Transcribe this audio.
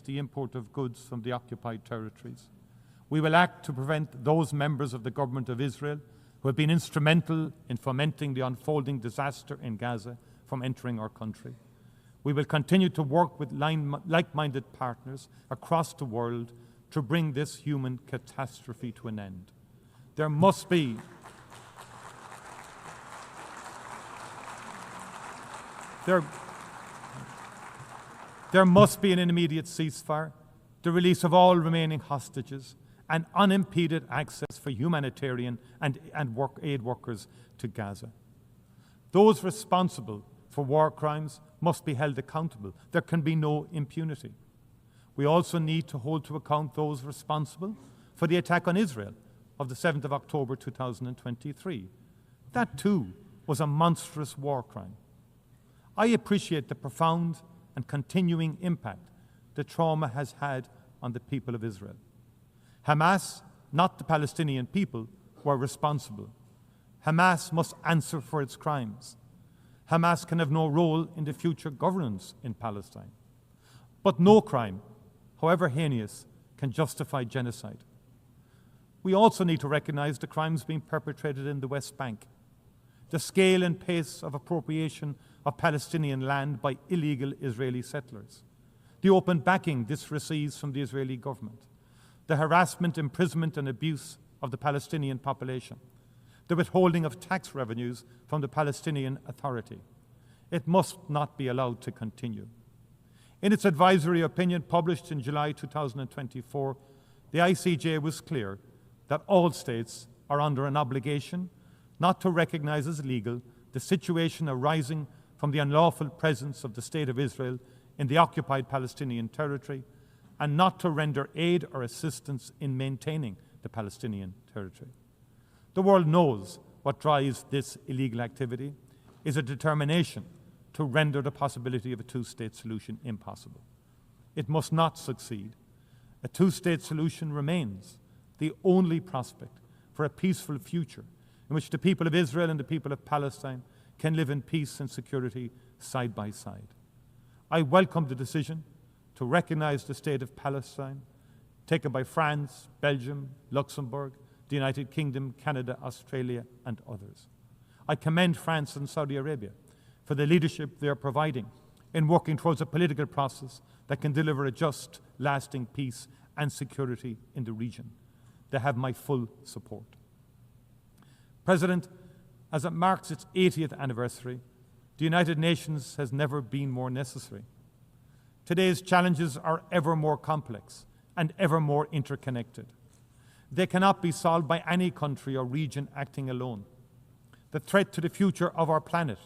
the import of goods from the occupied territories. We will act to prevent those members of the government of Israel who have been instrumental in fomenting the unfolding disaster in Gaza from entering our country. We will continue to work with like-minded partners across the world to bring this human catastrophe to an end. There must be an immediate ceasefire, the release of all remaining hostages, and unimpeded access for humanitarian and aid workers to Gaza. Those responsible for war crimes must be held accountable. There can be no impunity. We also need to hold to account those responsible for the attack on Israel of the 7th of October 2023. That too was a monstrous war crime. I appreciate the profound and continuing impact the trauma has had on the people of Israel. Hamas, not the Palestinian people, were responsible. Hamas must answer for its crimes. Hamas can have no role in the future governance in Palestine. But no crime, however heinous, can justify genocide. We also need to recognize the crimes being perpetrated in the West Bank. The scale and pace of appropriation of Palestinian land by illegal Israeli settlers. The open backing this receives from the Israeli government. The harassment, imprisonment and abuse of the Palestinian population. The withholding of tax revenues from the Palestinian Authority. It must not be allowed to continue. In its advisory opinion published in July 2024, the ICJ was clear that all states are under an obligation not to recognize as legal the situation arising from the unlawful presence of the State of Israel in the occupied Palestinian territory and not to render aid or assistance in maintaining the Palestinian territory. The world knows what drives this illegal activity is a determination to render the possibility of a two-state solution impossible. It must not succeed. A two-state solution remains the only prospect for a peaceful future in which the people of Israel and the people of Palestine can live in peace and security side by side. I welcome the decision to recognize the state of Palestine taken by France, Belgium, Luxembourg, the United Kingdom, Canada, Australia, and others. I commend France and Saudi Arabia for the leadership they are providing in working towards a political process that can deliver a just, lasting peace and security in the region. They have my full support. President, as it marks its 80th anniversary, the United Nations has never been more necessary. Today's challenges are ever more complex and ever more interconnected. They cannot be solved by any country or region acting alone. The threat to the future of our planet